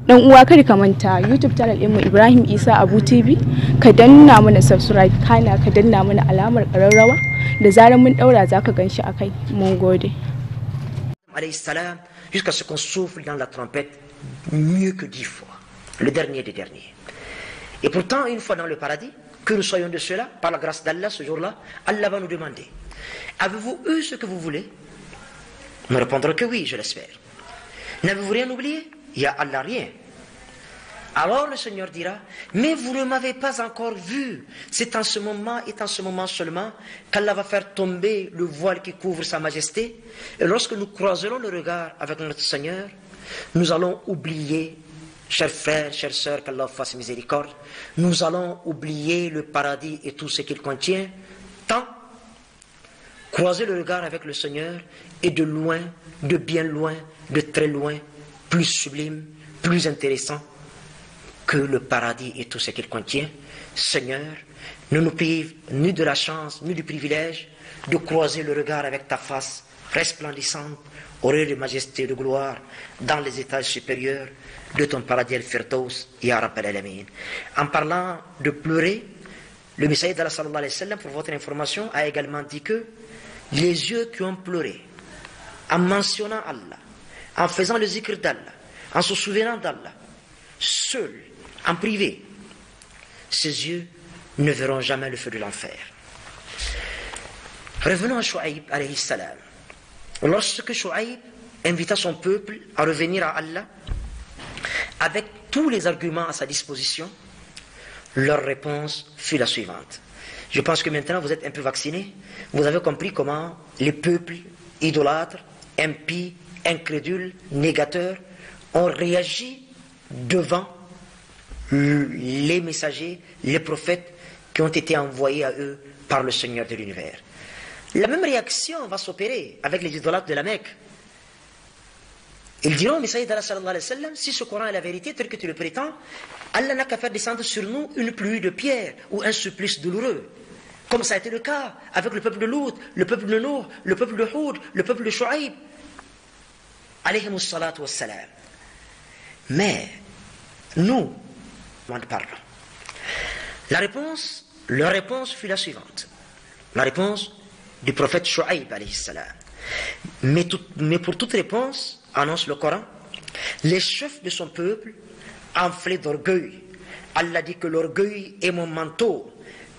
Dan uwa kada ka manta YouTube channel ɗinmu Ibrahim Isa Abu TV, ka danna mana subscribe kana ka danna mana alamar ƙararrawa da zarar mun daura zaka ganshi akai. Mun gode. Alayhi salam, jusqu'à ce qu'on souffle dans la trompette mieux que 10 fois, le dernier des derniers. Et pourtant, une fois dans le paradis, que nous soyons de cela, par la grâce d'Allah, ce jour-là, Allah va nous demander: avez-vous eu ce que vous voulez? Nous répondrons que oui, je l'espère. N'avez-vous rien oublié? Il y a Allah rien. Alors le Seigneur dira: mais vous ne m'avez pas encore vu. C'est en ce moment et en ce moment seulement qu'Allah va faire tomber le voile qui couvre sa majesté. Et lorsque nous croiserons le regard avec notre Seigneur, nous allons oublier, chers frères, chères sœurs, qu'Allah fasse miséricorde, nous allons oublier le paradis et tout ce qu'il contient, tant croiser le regard avec le Seigneur est de loin, de bien loin, de très loin, plus sublime, plus intéressant que le paradis et tout ce qu'il contient. Seigneur, ne nous prive ni de la chance, ni du privilège de croiser le regard avec ta face resplendissante, auréole de majesté et de gloire, dans les étages supérieurs de ton paradis al-Firdaus, Ya Rabbal Alamin. En parlant de pleurer, le Messaïd d'Allah sallallahu alayhi wa sallam, pour votre information, a également dit que les yeux qui ont pleuré, en mentionnant Allah, en faisant le zikr d'Allah, en se souvenant d'Allah, seuls, en privé, ces yeux ne verront jamais le feu de l'enfer. Revenons à Shu'aib alayhi salam. Lorsque Shu'aib invita son peuple à revenir à Allah, avec tous les arguments à sa disposition, leur réponse fut la suivante. Je pense que maintenant vous êtes un peu vaccinés, vous avez compris comment les peuples idolâtres, impies, incrédules, négateurs ont réagi devant les messagers, les prophètes qui ont été envoyés à eux par le Seigneur de l'univers. La même réaction va s'opérer avec les idolâtres de la Mecque. Ils diront au Messaïd d'Allah sallallahu alayhi wa sallam: si ce Coran est la vérité tel que tu le prétends, Allah n'a qu'à faire descendre sur nous une pluie de pierres ou un supplice douloureux. Comme ça a été le cas avec le peuple de Lut, le peuple de Nuh, le peuple de Hud, le peuple de Shu'aib. Alayhimus salatu wassalam. Mais, nous, parlons. Leur réponse fut la suivante. La réponse du prophète Shu'aib alayhi salam. Mais pour toute réponse, annonce le Coran, les chefs de son peuple enflés d'orgueil. Allah dit que l'orgueil est mon manteau.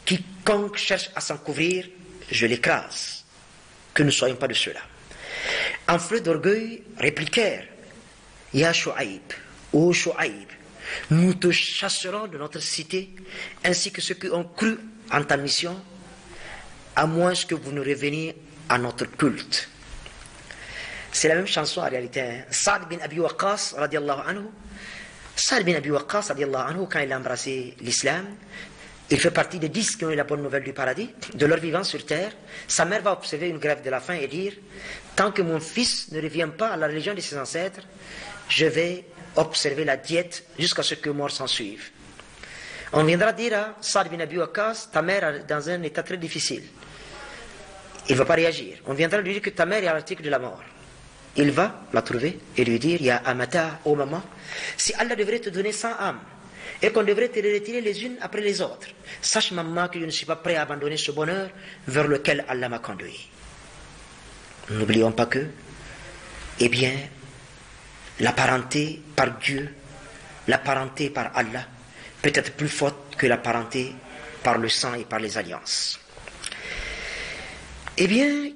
Quiconque cherche à s'en couvrir, je l'écrase. Que nous ne soyons pas de ceux-là. Enflés d'orgueil, répliquèrent: Ya Shu'aib, ô Shu'aib, nous te chasserons de notre cité, ainsi que ceux qui ont cru en ta mission, à moins que vous ne reveniez à notre culte. C'est la même chanson en réalité. Hein. Sa'd bin Abi Waqqas, radiallahu anhu, Sa'd bin Abi Waqqas, radiallahu anhu, quand il a embrassé l'islam, il fait partie des 10 qui ont eu la bonne nouvelle du paradis, de leur vivant sur terre. Sa mère va observer une grève de la faim et dire: tant que mon fils ne revient pas à la religion de ses ancêtres, je vais observer la diète jusqu'à ce que mort s'en suive. On viendra dire à Sa'd bin Abi Waqqas: ta mère est dans un état très difficile. Il ne va pas réagir. On viendra lui dire que ta mère est à l'article de la mort. Il va la trouver et lui dire: Ya Amata, ô maman, si Allah devrait te donner 100 âmes et qu'on devrait te les retirer les unes après les autres, sache maman que je ne suis pas prêt à abandonner ce bonheur vers lequel Allah m'a conduit. N'oublions pas que, eh bien, la parenté par Dieu, la parenté par Allah, peut être plus forte que la parenté par le sang et par les alliances. Eh bien,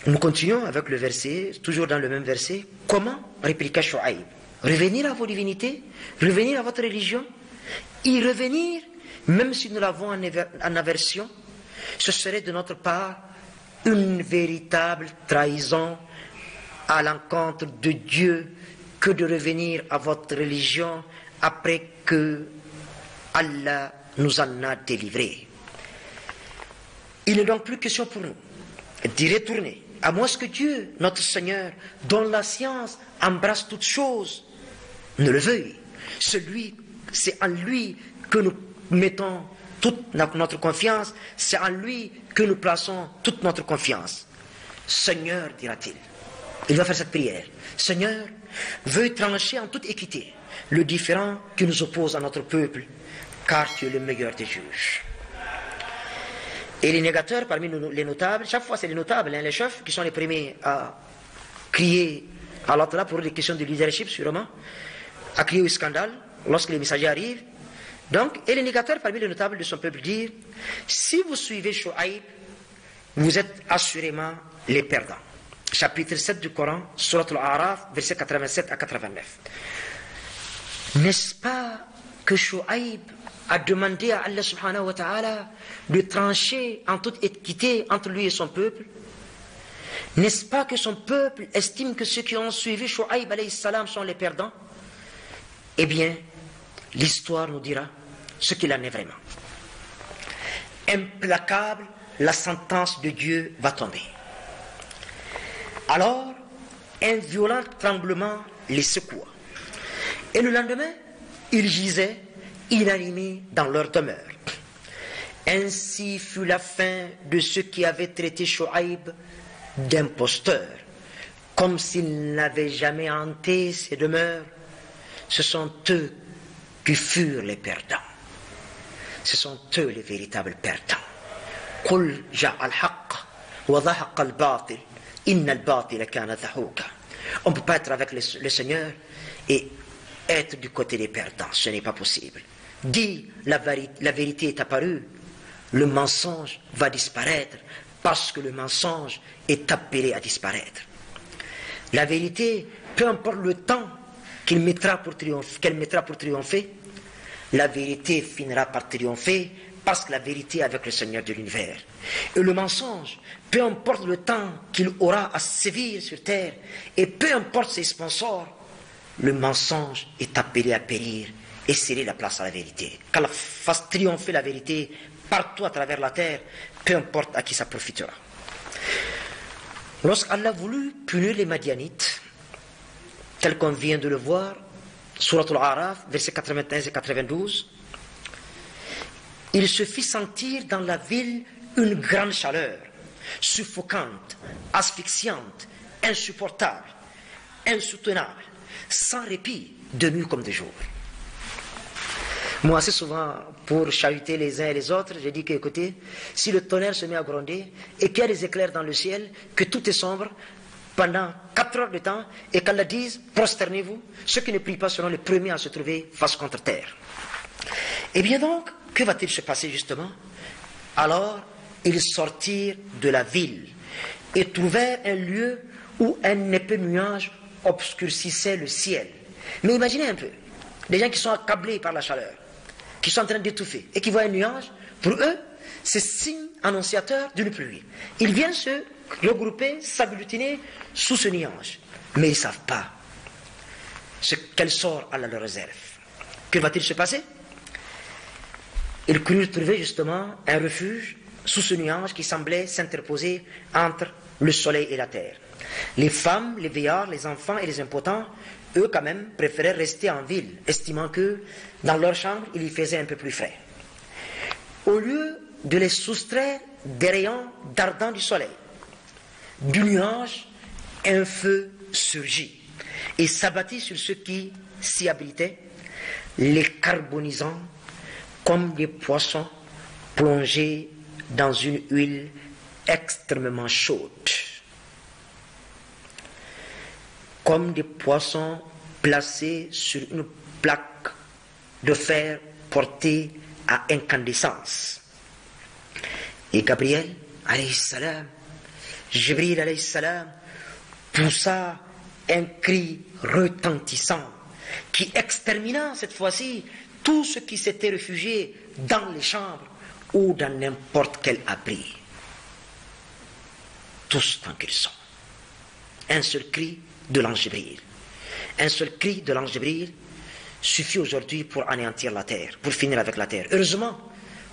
nous continuons avec le verset, toujours dans le même verset. Comment répliqua Shu'aib? Revenir à vos divinités, revenir à votre religion, y revenir, même si nous l'avons en aversion, ce serait de notre part une véritable trahison à l'encontre de Dieu que de revenir à votre religion après que Allah nous en a délivrés. Il n'est donc plus question pour nous d'y retourner, à moins que Dieu, notre Seigneur, dont la science embrasse toutes choses, ne le veuille. C'est en lui que nous mettons toute notre confiance, c'est en lui que nous plaçons toute notre confiance. Seigneur, dira-t-il, il va faire cette prière. Seigneur, veuille trancher en toute équité le différend qui nous oppose à notre peuple, car tu es le meilleur des juges. Et les négateurs parmi les notables, chaque fois c'est les notables, les chefs, qui sont les premiers à crier à Allah pour des questions de leadership sûrement, à crier au scandale lorsque les messagers arrivent. Donc, et les négateurs parmi les notables de son peuple dire, si vous suivez Shu'aib, vous êtes assurément les perdants. Chapitre 7 du Coran, Surat Al-A'raf, versets 87 à 89. N'est-ce pas que Shu'aib a demandé à Allah subhanahu wa ta'ala de trancher en toute équité entre lui et son peuple? N'est-ce pas que son peuple estime que ceux qui ont suivi Shu'aib alayhi salam sont les perdants? Eh bien, l'histoire nous dira ce qu'il en est vraiment. Implacable, la sentence de Dieu va tomber. Alors, un violent tremblement les secoua. Et le lendemain, ils gisaient inanimés dans leur demeure. Ainsi fut la fin de ceux qui avaient traité Shu'aib d'imposteur, comme s'ils n'avaient jamais hanté ces demeures. Ce sont eux qui furent les perdants. Ce sont eux les véritables perdants. قل جاء الحق وضحق الباطل إن الباطل كان زهوقا. On ne peut pas être avec le Seigneur et être du côté des perdants, ce n'est pas possible. Dis la vérité est apparue, le mensonge va disparaître parce que le mensonge est appelé à disparaître. La vérité, peu importe le temps qu'elle mettra pour triompher, la vérité finira par triompher parce que la vérité est avec le Seigneur de l'univers. Et le mensonge, peu importe le temps qu'il aura à sévir sur terre, et peu importe ses sponsors, le mensonge est appelé à périr et céder la place à la vérité. Qu'Allah fasse triompher la vérité partout à travers la terre, peu importe à qui ça profitera. Lorsqu'Allah voulut punir les Madianites, tel qu'on vient de le voir, Surat Al-A'raf, versets 91 et 92, il se fit sentir dans la ville une grande chaleur, suffocante, asphyxiante, insupportable, insoutenable, sans répit, de nuit comme de jour. Moi, assez souvent, pour chahuter les uns et les autres, j'ai dit que, écoutez, si le tonnerre se met à gronder et qu'il y a des éclairs dans le ciel, que tout est sombre, pendant 4 heures de temps, et qu'Allah dise, prosternez-vous, ceux qui ne prient pas seront les premiers à se trouver face contre terre. Eh bien donc, que va-t-il se passer justement? Alors, ils sortirent de la ville et trouvèrent un lieu où un épais nuage obscurcissait le ciel. Mais imaginez un peu, les gens qui sont accablés par la chaleur, qui sont en train d'étouffer, et qui voient un nuage, pour eux, c'est signe annonciateur d'une pluie. Ils viennent se regrouper, s'agglutiner sous ce nuage. Mais ils ne savent pas quel sort Allah leur réserve. Que va-t-il se passer? Ils crurent trouver justement un refuge sous ce nuage qui semblait s'interposer entre le soleil et la terre. Les femmes, les vieillards, les enfants et les impotents, eux quand même, préféraient rester en ville, estimant que dans leur chambre, il y faisait un peu plus frais. Au lieu de les soustraire des rayons d'ardent du soleil, du nuage, un feu surgit et s'abattit sur ceux qui s'y abritaient, les carbonisant comme des poissons plongés dans une huile extrêmement chaude. Comme des poissons placés sur une plaque de fer portée à incandescence. Et Gabriel, alayhi salam, Jibril, alayhi salam, poussa un cri retentissant qui extermina cette fois-ci tous ceux qui s'étaient réfugiés dans les chambres ou dans n'importe quel abri. Tous tant qu'ils sont. Un seul cri de l'ange Jibril. Un seul cri de l'ange Jibril suffit aujourd'hui pour anéantir la terre, pour finir avec la terre. Heureusement,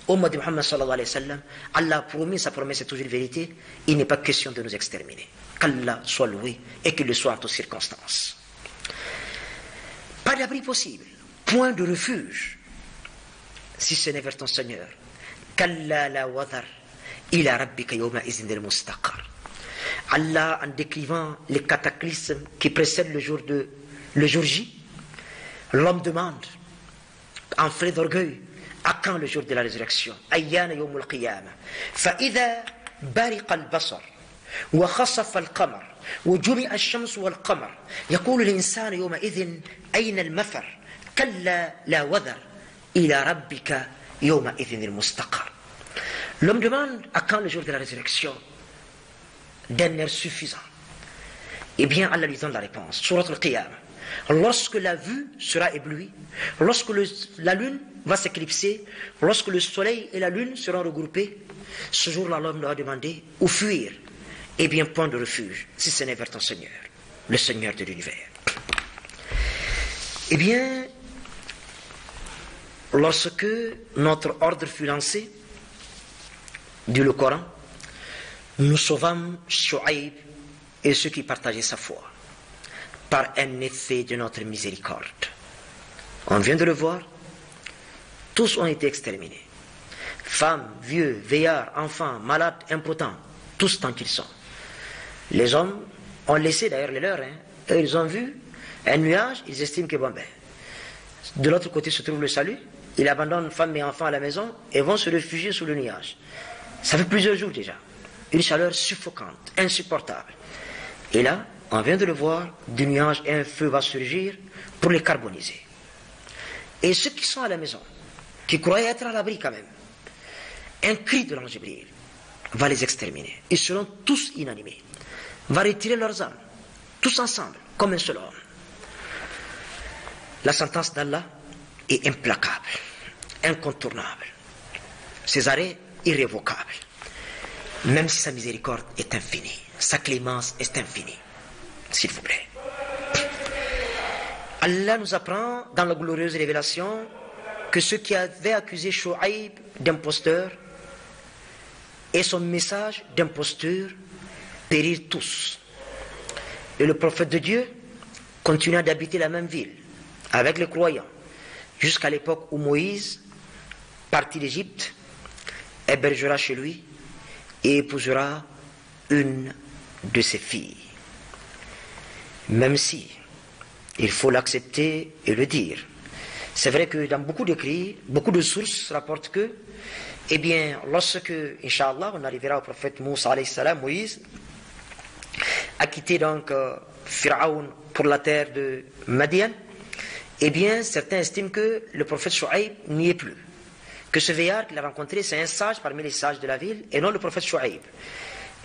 au mois de Muhammad sallallahu alayhi wa sallam, Allah a promis, sa promesse est toujours vérité, il n'est pas question de nous exterminer. Qu'Allah soit loué et qu'il le soit en toutes circonstances. Pas d'abri possible, point de refuge, si ce n'est vers ton Seigneur. Kalla la wadhar ila rabbika yawma izin al mustaqar. Allah, en décrivant les cataclysmes qui précèdent le jour J, l'homme demande, enflé d'orgueil, à quand le jour de la résurrection? Ayyana yawmul qiyamah. Fa'idha bariqa al-basar, wa khasafa al-qamar, wa jumi'a al-shams wal-qamar, yaqulu l'insanu yawma idhin ayna al-mafar, kalla la wadhar, ila rabbika yawma idhin al-mustaqar. L'homme demande à quand le jour de la résurrection d'un air suffisant. Eh bien, Allah lui donne la réponse. Surat al-Qiyamah. Lorsque la vue sera éblouie, lorsque la lune va s'éclipser, lorsque le soleil et la lune seront regroupés, ce jour-là, l'homme doit demander où fuir. Eh bien, point de refuge, si ce n'est vers ton Seigneur, le Seigneur de l'univers. Eh bien, lorsque notre ordre fut lancé, dit le Coran, nous sauvâmes Shu'aib et ceux qui partageaient sa foi par un effet de notre miséricorde. On vient de le voir, tous ont été exterminés. Femmes, vieux, vieillards, enfants, malades, impotents, tous tant qu'ils sont. Les hommes ont laissé d'ailleurs les leurs. Eux, ils ont vu un nuage, ils estiment que bon ben, de l'autre côté se trouve le salut. Ils abandonnent femmes et enfants à la maison et vont se réfugier sous le nuage. Ça fait plusieurs jours déjà. Une chaleur suffocante, insupportable. Et là, on vient de le voir, du nuage, un feu va surgir pour les carboniser. Et ceux qui sont à la maison, qui croyaient être à l'abri quand même, un cri de l'ange Jibril va les exterminer. Ils seront tous inanimés. Va retirer leurs âmes, tous ensemble, comme un seul homme. La sentence d'Allah est implacable, incontournable. Ses arrêts irrévocables. Même si sa miséricorde est infinie, sa clémence est infinie. S'il vous plaît. Allah nous apprend dans la glorieuse révélation que ceux qui avaient accusé Shu'aib d'imposteur et son message d'imposture périrent tous. Et le prophète de Dieu continua d'habiter la même ville avec les croyants jusqu'à l'époque où Moïse, parti d'Égypte, hébergera chez lui et épousera une de ses filles. Même si, il faut l'accepter et le dire, c'est vrai que dans beaucoup d'écrits, beaucoup de sources rapportent que, eh bien, lorsque, Inch'Allah, on arrivera au prophète Moussa alayhi salam, Moïse, a quitté donc Pharaon pour la terre de Madian, eh bien, certains estiment que le prophète Shu'aib n'y est plus. Que ce vieillard qu'il a rencontré, c'est un sage parmi les sages de la ville, et non le prophète Shu'aib.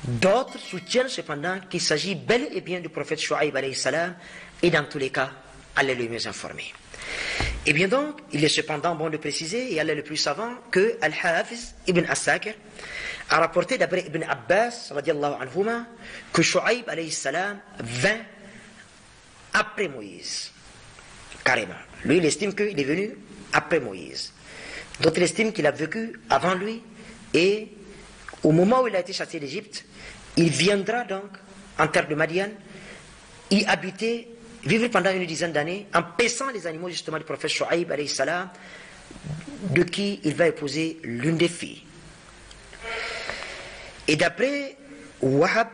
D'autres soutiennent cependant qu'il s'agit bel et bien du prophète Shu'aib alayhi salam, et dans tous les cas, Allah est le mieux informé. Et bien donc, il est cependant bon de préciser, et Allah est le plus savant, que Al-Hafiz ibn As-Sakir a rapporté d'après Ibn Abbas, radiallahu anhuma, que Shu'aib alayhi salam vint après Moïse. Carrément. Lui, il estime qu'il est venu après Moïse. D'autres estiment qu'il a vécu avant lui, et au moment où il a été chassé d'Égypte, il viendra donc en terre de Madian, y habiter, vivre pendant une dizaine d'années, en paissant les animaux justement du prophète Shu'aib alayhi salam, de qui il va épouser l'une des filles. Et d'après Wahab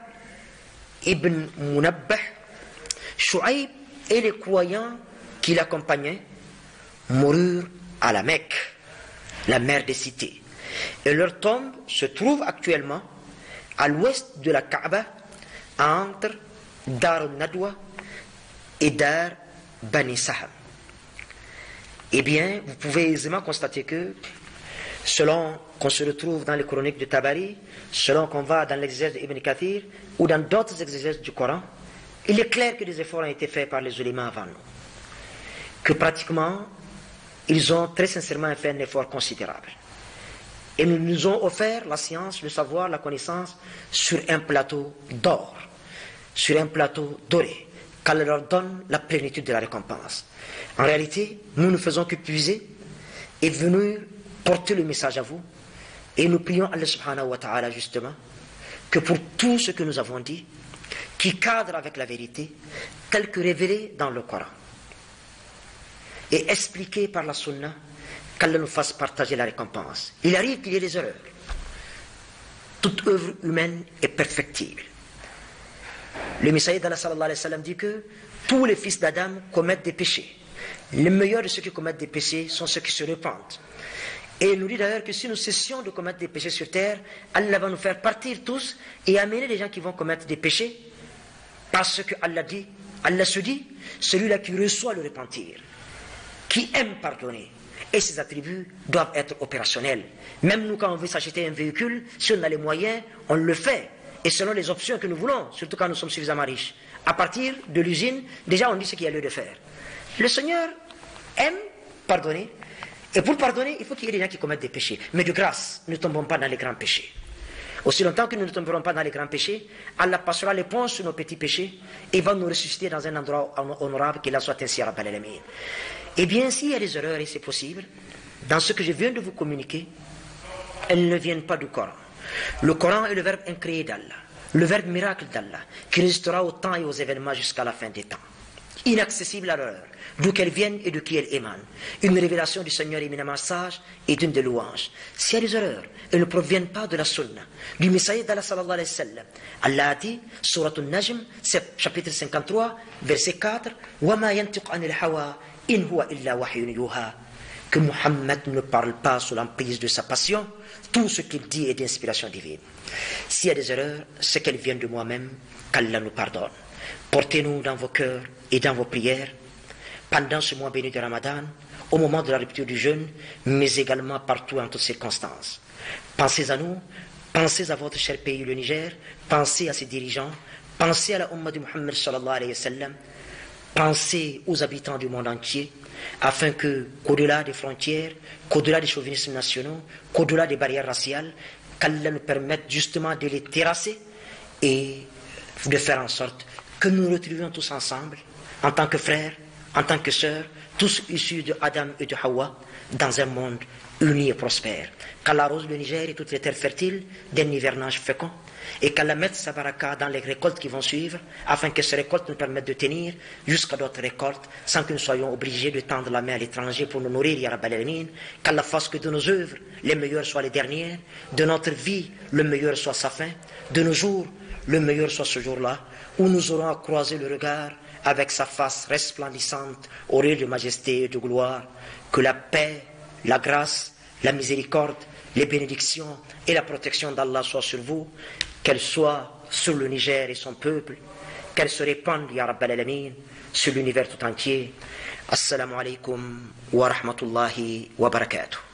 ibn Munabbah, Shu'aib et les croyants qui l'accompagnaient moururent à la Mecque, la mère des cités. Et leur tombe se trouve actuellement à l'ouest de la Kaaba, entre Dar al-Nadwa et Dar Bani Saham. Eh bien, vous pouvez aisément constater que, selon qu'on se retrouve dans les chroniques de Tabari, selon qu'on va dans l'exégèse d'Ibn Kathir, ou dans d'autres exégèses du Coran, il est clair que des efforts ont été faits par les ulémas avant nous. Que pratiquement, ils ont très sincèrement fait un effort considérable. Et ils nous ont offert la science, le savoir, la connaissance sur un plateau d'or, sur un plateau doré, qu'Allah leur donne la plénitude de la récompense. En réalité, nous ne faisons que puiser et venir porter le message à vous. Et nous prions Allah subhanahu wa ta'ala justement que pour tout ce que nous avons dit, qui cadre avec la vérité, tel que révélé dans le Coran et expliqué par la Sunna, qu'Allah nous fasse partager la récompense. Il arrive qu'il y ait des erreurs. Toute œuvre humaine est perfectible. Le Messager d'Allah sallallahu alayhi wa sallam dit que tous les fils d'Adam commettent des péchés. Les meilleurs de ceux qui commettent des péchés sont ceux qui se repentent. Et il nous dit d'ailleurs que si nous cessions de commettre des péchés sur terre, Allah va nous faire partir tous et amener les gens qui vont commettre des péchés. Parce que Allah se dit, celui-là qui reçoit le repentir, qui aime pardonner, et ses attributs doivent être opérationnels. Même nous, quand on veut s'acheter un véhicule, si on a les moyens, on le fait. Et selon les options que nous voulons, surtout quand nous sommes suffisamment riches. À partir de l'usine, déjà on dit ce qu'il y a lieu de faire. Le Seigneur aime pardonner. Et pour pardonner, il faut qu'il y ait des gens qui commettent des péchés. Mais de grâce, ne tombons pas dans les grands péchés. Aussi longtemps que nous ne tomberons pas dans les grands péchés, Allah passera l'éponge sur nos petits péchés et va nous ressusciter dans un endroit honorable, qu'il en soit ainsi à Rabbal Alamin. Eh bien, s'il y a des erreurs, et c'est possible, dans ce que je viens de vous communiquer, elles ne viennent pas du Coran. Le Coran est le verbe incréé d'Allah, le verbe miracle d'Allah, qui résistera au temps et aux événements jusqu'à la fin des temps. Inaccessible à l'erreur, d'où qu'elle vienne et de qui elle émane. Une révélation du Seigneur éminemment sage et d'une des louanges. S'il y a des erreurs, elles ne proviennent pas de la sunna, du Messager d'Allah sallallahu alayhi wa sallam. Allah a dit, Surat An-Najm, chapitre 53, verset 4, وَمَا يَنْتِقْ عَنِ الْحَوَىٰ إِنْ هُوَ إِلَّا وَحْيٌ يُوحَىٰ. Que Muhammad ne parle pas sous l'emprise de sa passion, tout ce qu'il dit est d'inspiration divine. S'il y a des erreurs, c'est qu'elles viennent de moi-même, qu'Allah nous pardonne. Portez-nous dans vos cœurs et dans vos prières, pendant ce mois béni de Ramadan, au moment de la rupture du jeûne, mais également partout en toutes circonstances. Pensez à nous, pensez à votre cher pays, le Niger, pensez à ses dirigeants, pensez à la Ummah de Muhammad sallallahu alayhi wa sallam, pensez aux habitants du monde entier, afin qu'au-delà des frontières, qu'au-delà des chauvinismes nationaux, qu'au-delà des barrières raciales, qu'Allah nous permette justement de les terrasser et de faire en sorte que nous nous retrouvions tous ensemble, en tant que frères, en tant que sœurs, tous issus de Adam et de Hawa, dans un monde uni et prospère. Qu'Allah arrose le Niger et toutes les terres fertiles d'un hivernage fécond, et qu'Allah mette sa baraka dans les récoltes qui vont suivre, afin que ces récoltes nous permettent de tenir jusqu'à d'autres récoltes, sans que nous soyons obligés de tendre la main à l'étranger pour nous nourrir, ya Rabbal Alamin. Qu'Allah fasse que de nos œuvres, les meilleures soient les dernières, de notre vie, le meilleur soit sa fin, de nos jours, le meilleur soit ce jour-là, où nous aurons à croiser le regard avec sa face resplendissante, auréole de majesté et de gloire. Que la paix, la grâce, la miséricorde, les bénédictions et la protection d'Allah soient sur vous, qu'elles soient sur le Niger et son peuple, qu'elles se répandent, ya Rabbal Alamin, sur l'univers tout entier. Assalamu alaikum wa rahmatullahi wa barakatuh.